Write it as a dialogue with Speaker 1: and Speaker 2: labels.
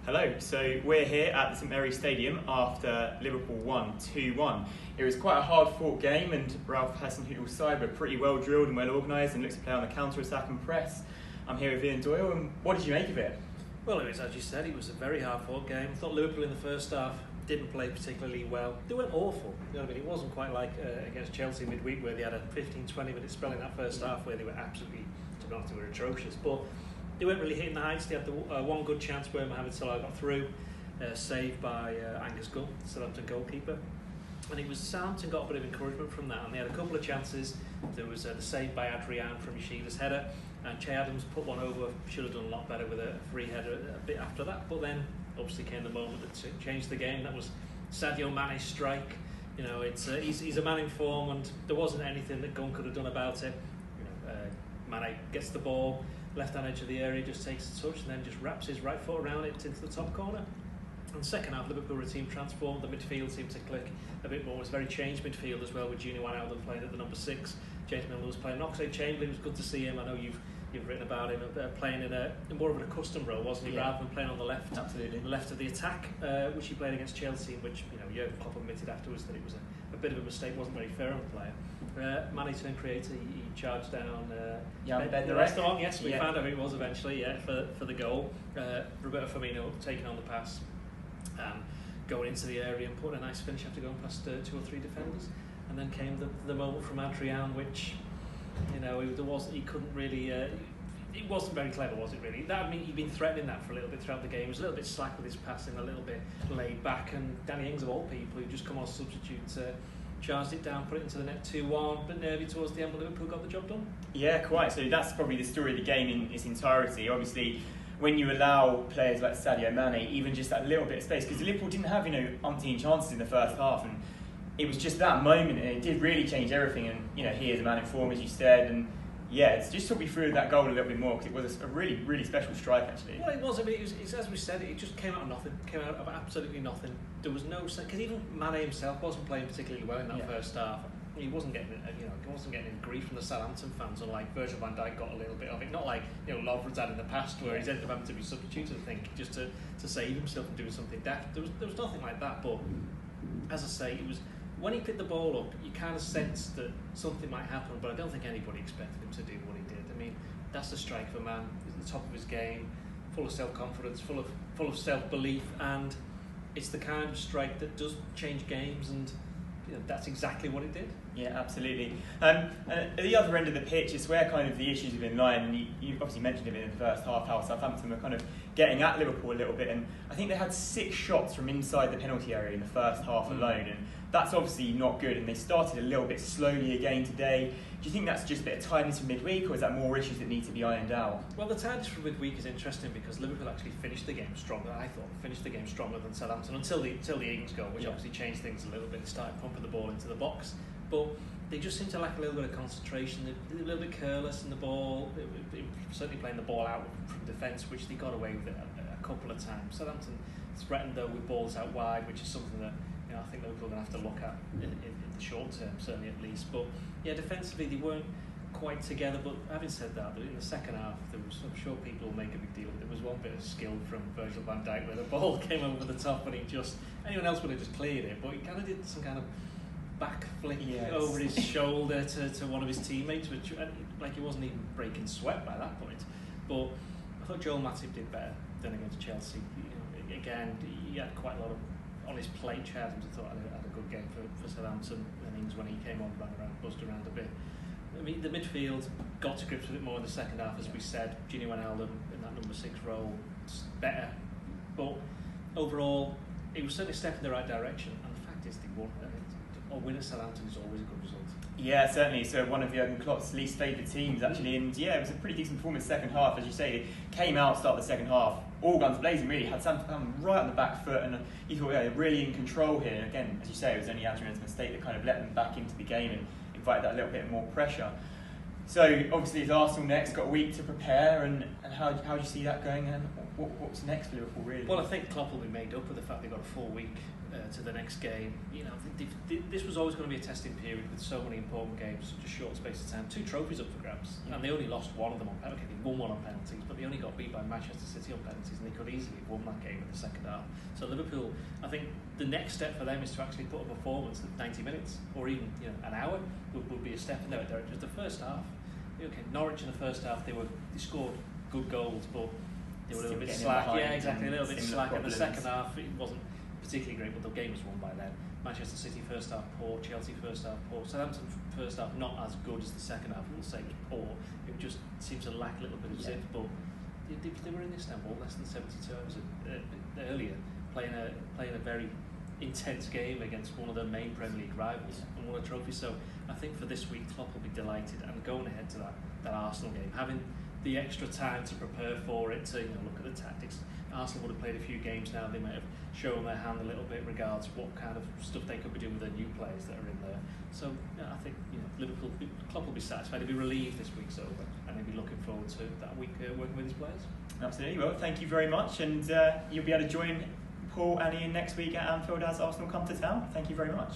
Speaker 1: Hello, so we're here at the St Mary's Stadium after Liverpool won 2-1. It was quite a hard-fought game and Ralph Hasenhüttl's side were pretty well drilled and well organised and looks to play on the counter-attack and press. I'm here with Ian Doyle, and what did you make of it?
Speaker 2: Well, it was, as you said, it was a very hard-fought game. I thought Liverpool in the first half didn't play particularly well. They weren't awful, you know what I mean? It wasn't quite like against Chelsea midweek where they had a 15-20 minute spell in that first half where they were absolutely, to be honest, they were atrocious. But they weren't really hitting the heights. They had the one good chance where Mohamed Salah got through, saved by Angus Gunn, Southampton goalkeeper. And it was Southampton got a bit of encouragement from that, and they had a couple of chances. There was the save by Adrian from Yoshida's header, and Che Adams put one over. Should have done a lot better with a free header a bit after that. But then obviously came the moment that changed the game. That was Sadio Mane's strike. You know, he's a man in form, and there wasn't anything that Gunn could have done about it. You know, Mane gets the ball, left-hand edge of the area, just takes a touch and then just wraps his right foot around it into the top corner. And second half, Liverpool were a team transformed. The midfield seemed to click a bit more. It was a very changed midfield as well, with Doyle and Connor Dunn playing at the number 6. James Milner was playing. Oxlade-Chamberlain, was good to see him. I know you've written about him playing in more of an accustomed role, wasn't he? Yeah. Rather than playing on the left, absolutely, the left of the attack, which he played against Chelsea, which Jurgen Klopp admitted afterwards that it was a bit of a mistake. Wasn't very fair on the player. Mane turned creator. He charged down. The restaurant. Yes, we found out who it was eventually. Yeah, for the goal. Roberto Firmino taking on the pass, going into the area and putting a nice finish after going past 2 or 3 defenders. And then came the moment from Adrian, which he couldn't really. It wasn't very clever, was it really? That, I mean, he'd been threatening that for a little bit throughout the game. He was a little bit slack with his passing, a little bit laid back, and Danny Ings, of all people, who just come on substitute, charged it down, put it into the net 2-1, but nervy towards the end, but Liverpool got the job done. Yeah,
Speaker 1: quite. So that's probably the story of the game in its entirety. Obviously, when you allow players like Sadio Mane even just that little bit of space, because Liverpool didn't have umpteen chances in the first half, and it was just that moment, and it did really change everything. And he is a man in form, as you said, and it's just took me through that goal a little bit more, because it was a really, really special strike, actually.
Speaker 2: Well, it was. I mean, it's as we said, it just came out of nothing. Came out of absolutely nothing. There was no, because even Mane himself wasn't playing particularly well in that first half. He wasn't getting, any grief from the Southampton fans, unlike Virgil van Dijk got a little bit of it. Not like Lovren's had in the past, where he's ended up having to be substituted, I think, just to save himself from doing something daft. There was nothing like that. But as I say, it was. When he picked the ball up, you kind of sensed that something might happen, but I don't think anybody expected him to do what he did. I mean, that's the strike for a man. He's at the top of his game, full of self-confidence, full of self-belief, and it's the kind of strike that does change games, and that's exactly what it did.
Speaker 1: Yeah, absolutely. At the other end of the pitch is where kind of the issues have been lying, and you obviously mentioned it in the first half, how Southampton were kind of getting at Liverpool a little bit, and I think they had 6 shots from inside the penalty area in the first half alone, and that's obviously not good, and they started a little bit slowly again today. Do you think that's just a bit of tiredness from midweek, or is that more issues that need to be ironed out?
Speaker 2: Well, the tiredness from midweek is interesting because Liverpool actually finished the game stronger. I thought finished the game stronger than Southampton until the Ings goal, which obviously changed things a little bit. They started pumping the ball into the box, but they just seem to lack a little bit of concentration. They're a little bit careless in the ball, certainly playing the ball out from defence, which they got away with it a couple of times. Southampton threatened though with balls out wide, which is something that I think Liverpool are going to have to look at in the short term, certainly at least. But defensively they weren't quite together. But having said that, in the second half, I'm sure people will make a big deal. There was one bit of skill from Virgil van Dijk where the ball came over the top, and anyone else would have just cleared it, but he kind of did some kind of back flick over his shoulder to one of his teammates, which like he wasn't even breaking sweat by that point. But I thought Joel Matip did better than against Chelsea. Again, he had quite a lot of on his plate. Che Adams, I thought, had a good game for Southampton, and Ings, when he came on, ran around, buzzed around a bit. I mean, the midfield got to grips with it more in the second half, as we said. Doyle and Connor Dunn in that number 6 role, better. But overall, it was certainly a step in the right direction, and the fact is they won. A win at Southampton is always a good result.
Speaker 1: Yeah, certainly. So one of Jurgen Klopp's least favoured teams, actually, and it was a pretty decent performance second half, as you say. They came out, start the second half, all guns blazing, really, had Southampton right on the back foot, and you thought, they're really in control here. And again, as you say, it was only Adrian's mistake that kind of let them back into the game and invited that little bit more pressure. So obviously it's Arsenal next, got a week to prepare, and how do you see that going, and what's next for Liverpool really?
Speaker 2: Well, I think Klopp will be made up with the fact they've got a full week to the next game. You know, this was always going to be a testing period with so many important games, such a short space of time. 2 trophies up for grabs, and they only lost one of them on penalties. They won one on penalties, but they only got beat by Manchester City on penalties, and they could easily have won that game in the second half. So Liverpool, I think the next step for them is to actually put a performance of 90 minutes or even an hour would be a step in that direction. The first half, okay, Norwich in the first half they scored good goals, but they were a little bit slack. Yeah, exactly, a little bit slack. In the second half, it wasn't particularly great, but the game was won by then. Manchester City first half poor, Chelsea first half poor, Southampton first half not as good as the second half. I wouldn't say it was poor, it just seemed to lack a little bit of zip, but they were in Istanbul less than 72 hours earlier, playing a very intense game against one of their main Premier League rivals and won a trophy. So I think for this week Klopp will be delighted, and going ahead to that Arsenal game, having the extra time to prepare for it, to look at the tactics. Arsenal would have played a few games now, they might have shown their hand a little bit in regards to what kind of stuff they could be doing with their new players that are in there. So I think Liverpool, Klopp will be satisfied, he'll be relieved this week's over, and he'll be looking forward to that week working with his players.
Speaker 1: Absolutely. Well, thank you very much, and you'll be able to join Paul and Ian next week at Anfield as Arsenal come to town. Thank you very much.